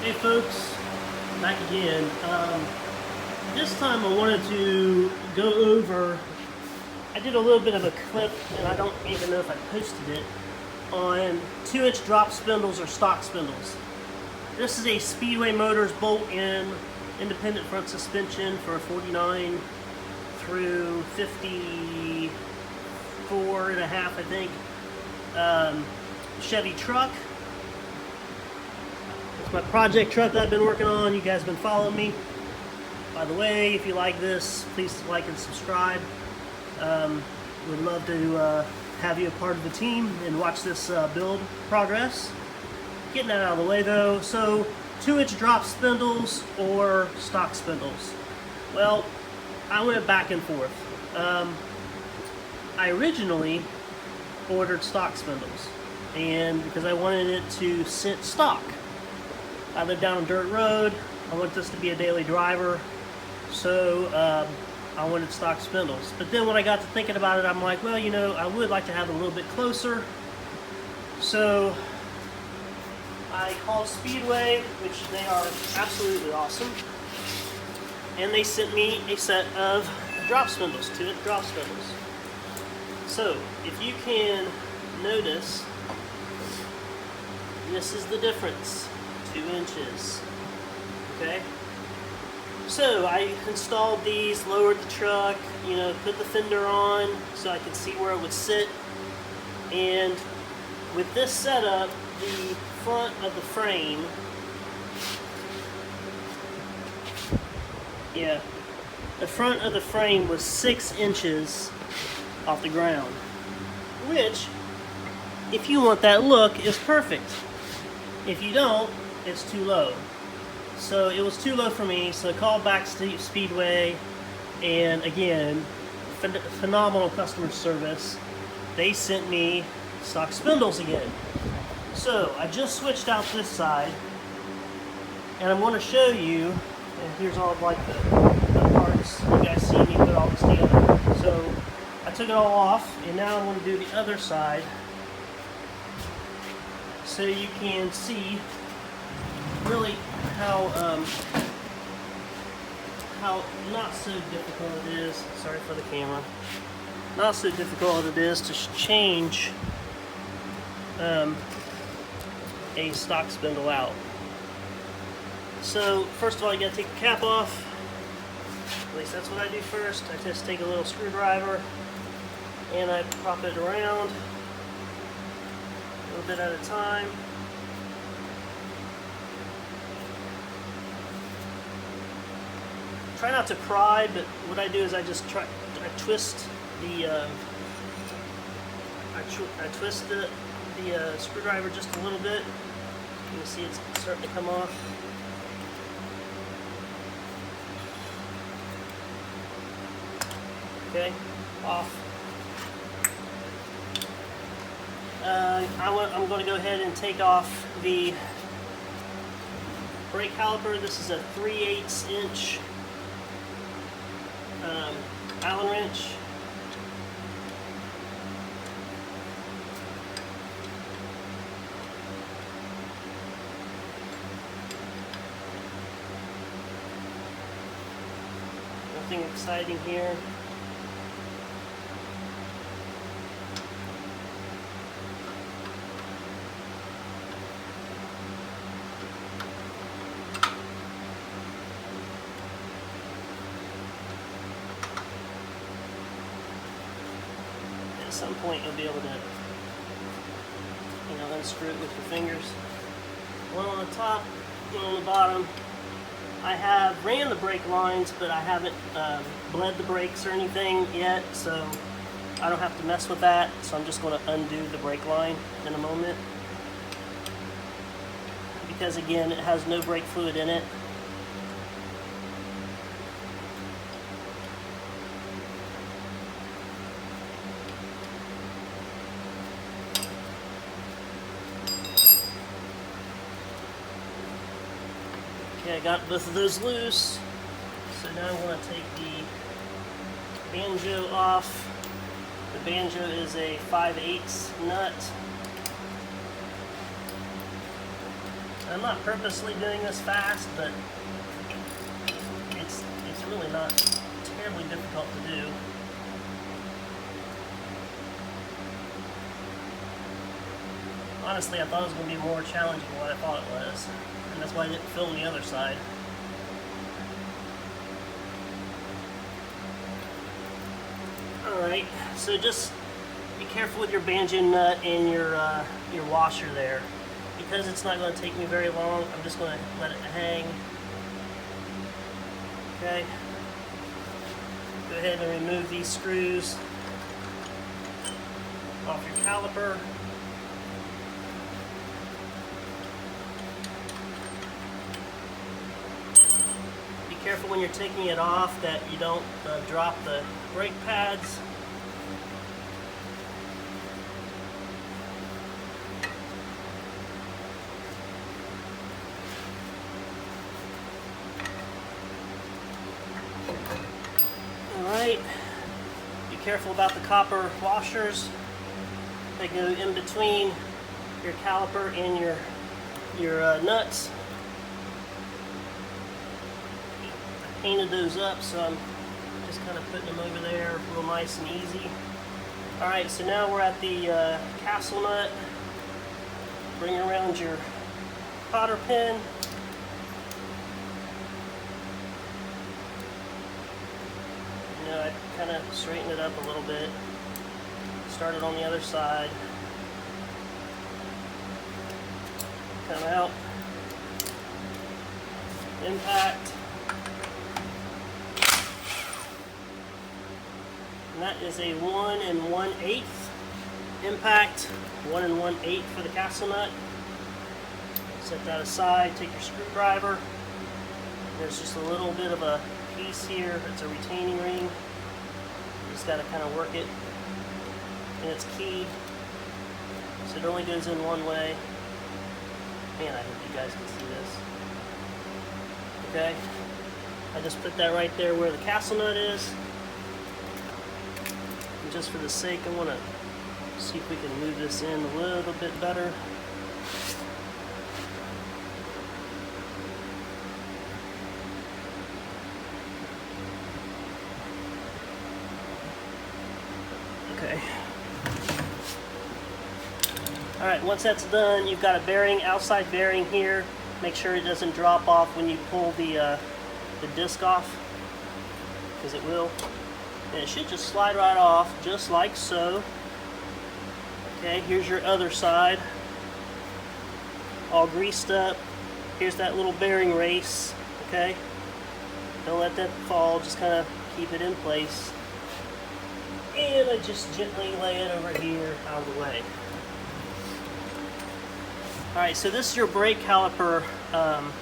Hey folks, back again. This time I wanted to go over, I did a little bit of a clip, and I don't even know if I posted it, on 2-inch drop spindles or stock spindles. This is a Speedway Motors bolt-in independent front suspension for a 49 through 54 and a half, I think, Chevy Truck. It's my project truck that I've been working on. You guys have been following me. By the way, if you like this, please like and subscribe. Would love to have you a part of the team and watch this build progress. Getting that out of the way though, so 2-inch drop spindles or stock spindles. Well, I went back and forth. I originally ordered stock spindles, and because I wanted it to sit stock. I live down a dirt road. I want this to be a daily driver, so I wanted stock spindles. But then when I got to thinking about it, I'm like, well, you know, I would like to have it a little bit closer. So I called Speedway, which they are absolutely awesome, and they sent me a set of drop spindles, 2-inch drop spindles. So if you can notice, this is the difference. 2 inches. Okay, so I installed these, lowered the truck, you know, put the fender on so I could see where it would sit, and with this setup, the front of the frame, the front of the frame was 6 inches off the ground, which, if you want that look, is perfect. If you don't, it's too low. So it was too low for me, so I called back to Speedway, and again, phenomenal customer service. They sent me stock spindles again. So I just switched out this side, and I'm going to show you, and here's all of like the parts. You guys see me put all this together. So I took it all off, and now I'm going to do the other side so you can see really how not so difficult it is. Sorry for the camera. Not so difficult it is to change a stock spindle out. So first of all, you got to take the cap off. At least that's what I do first. I just take a little screwdriver and I prop it around a little bit at a time. Try not to pry, but what I do is I just I twist the I twist the screwdriver just a little bit. You can see it's starting to come off. Okay, off. I'm going to go ahead and take off the brake caliper. This is a 3/8 inch Allen wrench. Nothing exciting here. At some point you'll be able to, you know, unscrew it with your fingers. One on the top, one on the bottom. I have ran the brake lines, but I haven't bled the brakes or anything yet, so I don't have to mess with that. So I'm just going to undo the brake line in a moment, because again, it has no brake fluid in it. Okay, I got both of those loose. So now I'm going to take the banjo off. The banjo is a 5/8 nut. I'm not purposely doing this fast, but it's really not terribly difficult to do. Honestly, I thought it was going to be more challenging than what I thought it was, and that's why I didn't film the other side. Alright, so just be careful with your banjo nut and your washer there. Because it's not going to take me very long, I'm just going to let it hang. Okay. Go ahead and remove these screws off your caliper. Be careful when you're taking it off that you don't drop the brake pads. Alright, be careful about the copper washers. They go in between your caliper and your nuts. I painted those up, so I'm just kind of putting them over there real nice and easy. Alright, so now we're at the castle nut. Bring around your cotter pin. I kind of straighten it up a little bit. Start it on the other side. Come out. Impact. And that is a 1 1/8 impact. 1 1/8 for the castle nut. Set that aside. Take your screwdriver. There's just a little bit of a piece here. It's a retaining ring. You just got to kind of work it, and it's keyed, so it only goes in one way. Man, I hope you guys can see this. Okay, I just put that right there where the castle nut is, and just for the sake, I want to see if we can move this in a little bit better. Okay. Alright, once that's done, you've got a bearing, outside bearing here. Make sure it doesn't drop off when you pull the disc off, because it will. And it should just slide right off, just like so. Okay, here's your other side. All greased up. Here's that little bearing race. Okay? Don't let that fall, just kind of keep it in place. And I just gently lay it over here out of the way. Alright, so this is your brake caliper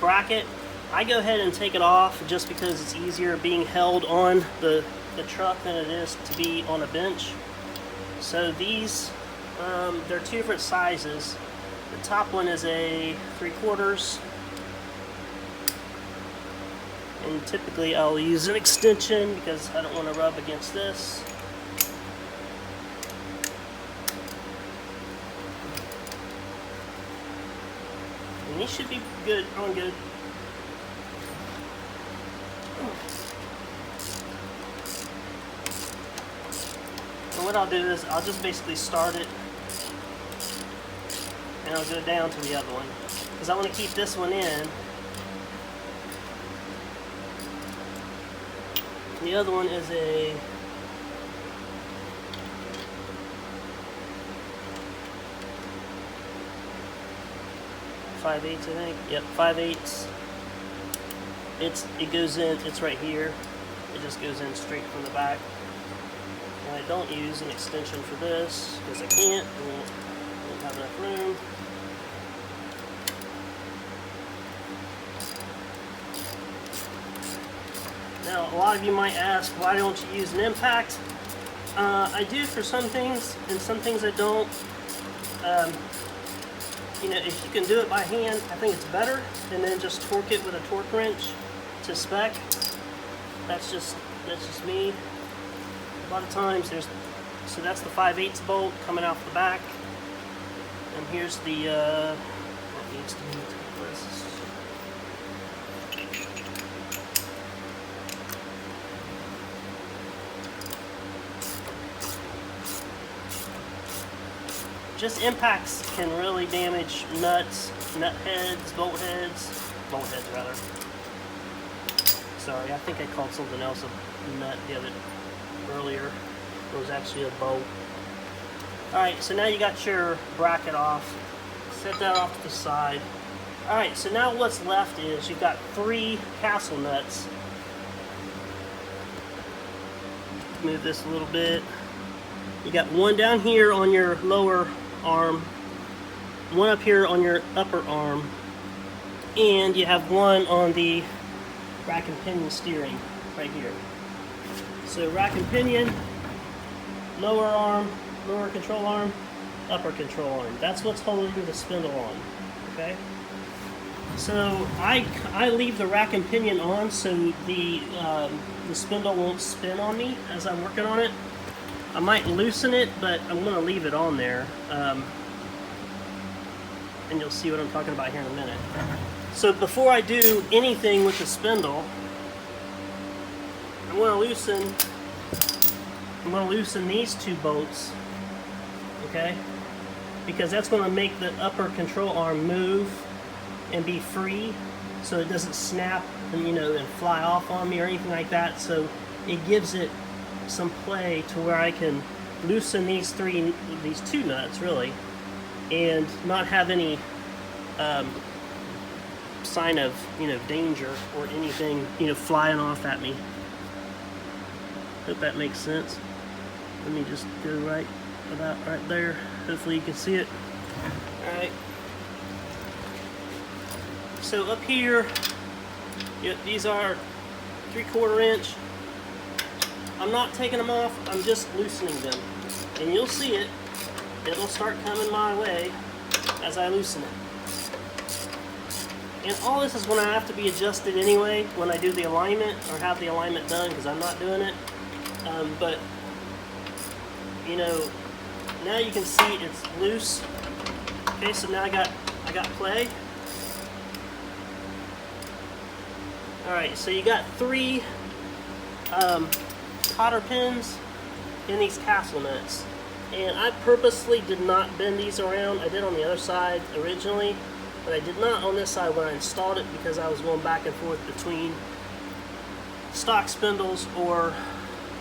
bracket. I go ahead and take it off just because it's easier being held on the truck than it is to be on a bench. So these, they're two different sizes. The top one is a 3/4. And typically I'll use an extension because I don't want to rub against this. And these should be good, on good. And what I'll do is I'll just basically start it and I'll go down to the other one because I want to keep this one in. The other one is a 5/8, I think. Yep, 5/8. It goes in. It's right here. It just goes in straight from the back. And I don't use an extension for this because I can't. I don't have enough room. Now, a lot of you might ask, why don't you use an impact? I do for some things, and some things I don't. You know, if you can do it by hand, I think it's better, and then just torque it with a torque wrench to spec. That's just me. A lot of times so that's the 5/8 bolt coming off the back, and here's the what needs to be this. just impacts can really damage nuts, nut heads, bolt heads rather. Sorry, I think I called something else a nut earlier. It was actually a bolt. Alright, so now you got your bracket off. Set that off to the side. Alright, so now what's left is you've got 3 castle nuts. Move this a little bit. You got one down here on your lower arm, one up here on your upper arm, and you have one on the rack and pinion steering right here. So rack and pinion, lower arm, lower control arm, upper control arm. That's what's holding the spindle on. Okay. So I leave the rack and pinion on so the spindle won't spin on me as I'm working on it. I might loosen it, but I'm going to leave it on there. And you'll see what I'm talking about here in a minute. So before I do anything with the spindle, I'm going to loosen these 2 bolts, okay? Because that's going to make the upper control arm move and be free, so it doesn't snap and and fly off on me or anything like that. So it gives it some play to where I can loosen these 2 nuts really, and not have any sign of danger or anything flying off at me. Hope that makes sense. Let me just go about right there. Hopefully you can see it. All right. So up here, these are 3/4 inch. I'm not taking them off, I'm just loosening them. And you'll see it. It'll start coming my way as I loosen it. And all this is going to have to be adjusted anyway when I do the alignment or have the alignment done, because I'm not doing it. But now you can see it's loose. Okay, so now I got play. Alright, so you got 3 cotter pins in these castle nuts. And I purposely did not bend these around. I did on the other side originally, but I did not on this side when I installed it, because I was going back and forth between stock spindles or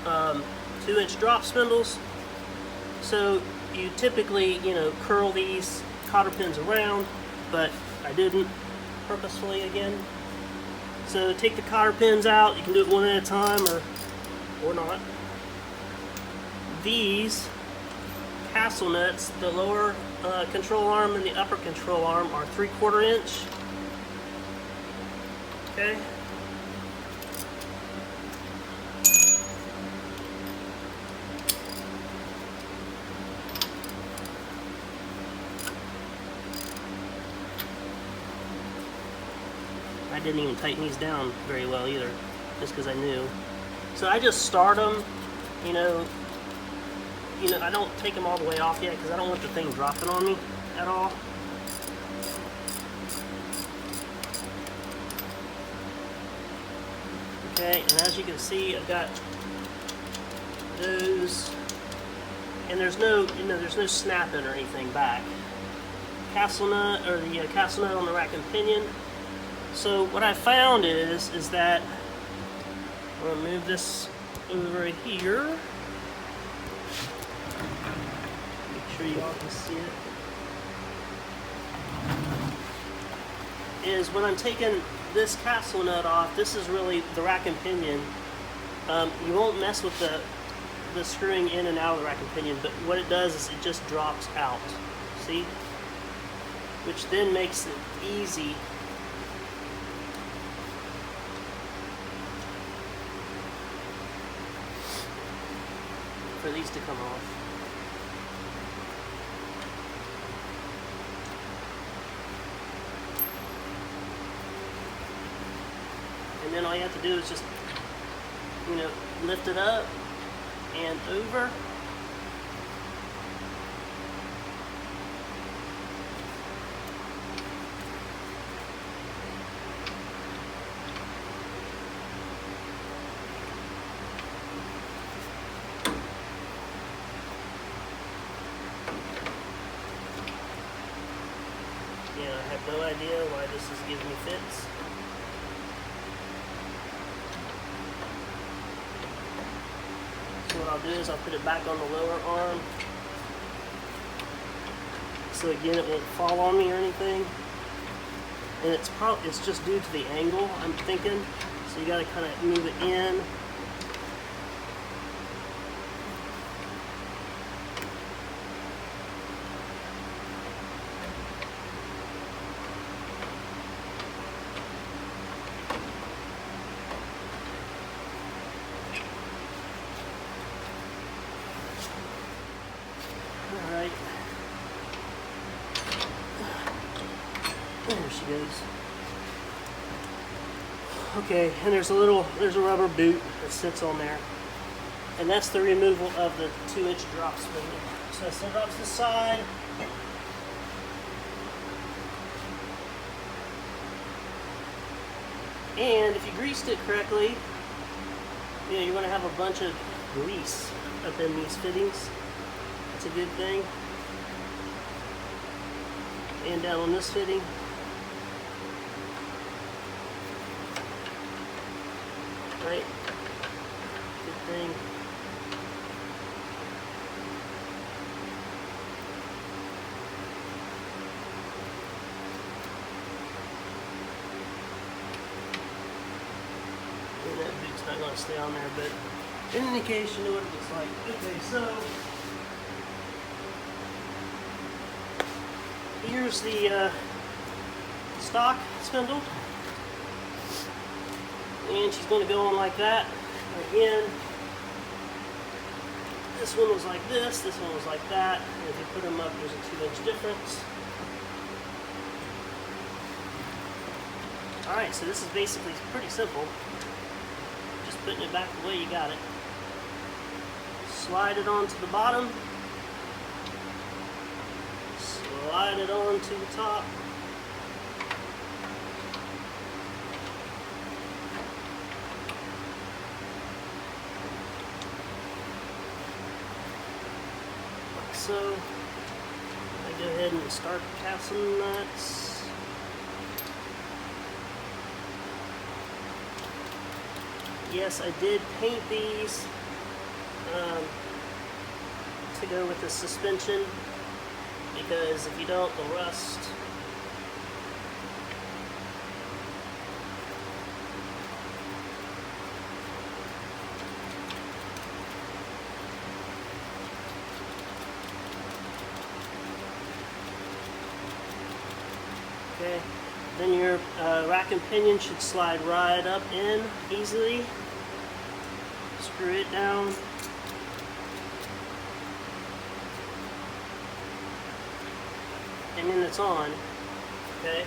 2-inch drop spindles. So you typically, curl these cotter pins around, but I didn't purposefully again. So take the cotter pins out. You can do it one at a time or not. These castle nuts, the lower control arm and the upper control arm, are 3/4 inch. Okay. I didn't even tighten these down very well either, just because I knew. So I just start them, I don't take them all the way off yet, because I don't want the thing dropping on me at all. Okay, and as you can see, I've got those, and there's no snapping or anything back. Castle nut, or the castle nut on the rack and pinion. So what I found is that I'm going to move this over here. Make sure you all can see it. Is when I'm taking this castle nut off, this is really the rack and pinion. You won't mess with the screwing in and out of the rack and pinion, but what it does is it just drops out. See? Which then makes it easy for these to come off. And then all you have to do is just, lift it up and over. no idea why this is giving me fits. So what I'll do is I'll put it back on the lower arm. So again, it won't fall on me or anything. And it's just due to the angle, I'm thinking. So you gotta kind of move it in. Alright. There she goes. Okay, and there's a rubber boot that sits on there. And that's the removal of the 2-inch drop spindle. So I set it off to the side. And if you greased it correctly, you know, you're going to have a bunch of grease up in these fittings. That's a good thing. And down on this fitting. Right? Good thing. And that boot's not going to stay on there, but in any case, you know what it looks like. Okay, so here's the stock spindle. And she's going to go on like that. Again, this one was like this one was like that. And if you put them up, there's a 2-inch difference. Alright, so this is basically pretty simple. Just putting it back the way you got it. Slide it onto the bottom. Slide it onto the top. So I go ahead and start casting nuts. Yes, I did paint these to go with the suspension, because if you don't, they'll rust. Okay, then your rack and pinion should slide right up in easily. Screw it down. And then it's on. Okay,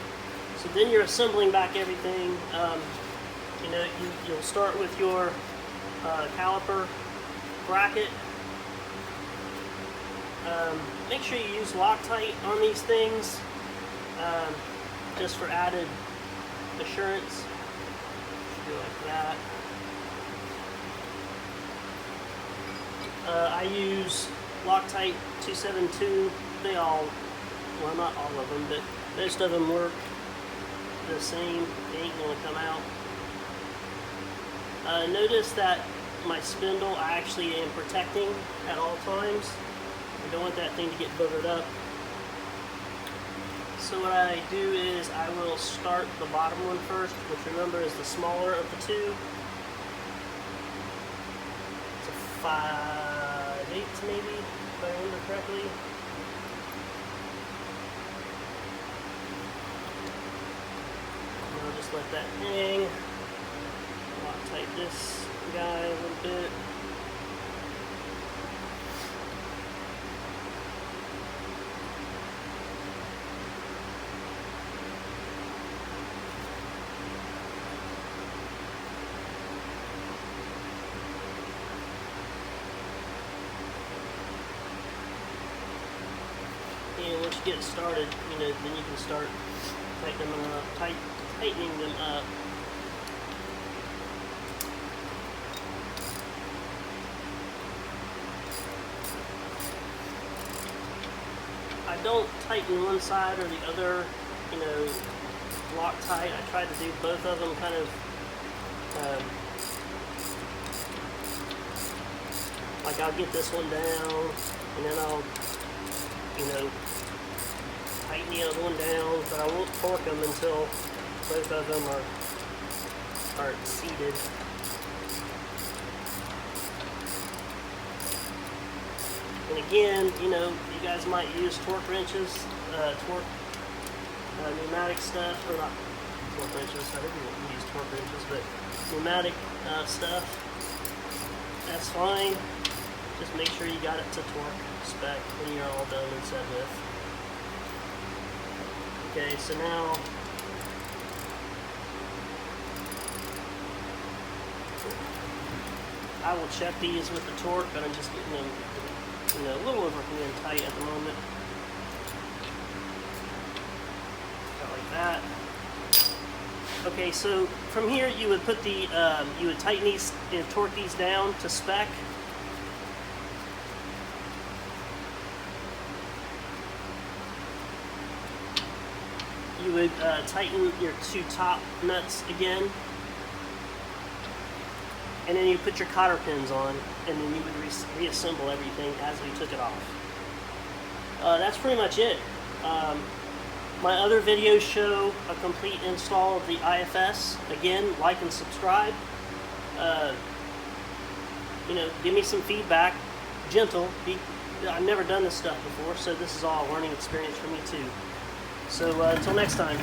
so then you're assembling back everything. You know, you'll start with your caliper bracket. Make sure you use Loctite on these things. Just for added assurance. Should go like that. I use Loctite 272. They all, well, not all of them, but most of them work the same. They ain't gonna come out. Notice that my spindle I actually am protecting at all times. I don't want that thing to get boogered up. So what I do is I will start the bottom one first, which remember is the smaller of the two. It's a 5/8 maybe, if I remember correctly. And I'll just let that hang. Loctite this guy a little bit. And once you get started, you know, then you can start tightening them up. I don't tighten one side or the other you know, Loctite. I tried to do both of them kind of like I'll get this one down and then I'll, you know, tighten the other one down, but I won't torque them until both of them are seated. And again, you know, you guys might use torque wrenches, pneumatic stuff, or not torque wrenches, I didn't use torque wrenches, but pneumatic stuff, that's fine. Just make sure you got it to torque spec when you're all done and set with. Okay, so now I will check these with the torque, but I'm just getting them, you know, a little overhand tight at the moment. About like that. Okay, so from here you would put the, you would tighten these and torque these down to spec. You would tighten your two top nuts again, and then you put your cotter pins on, and then you would reassemble everything as we took it off. That's pretty much it. My other videos show a complete install of the IFS. Again, like and subscribe. You know, give me some feedback. Gentle. I've never done this stuff before, so this is all a learning experience for me too. So until next time.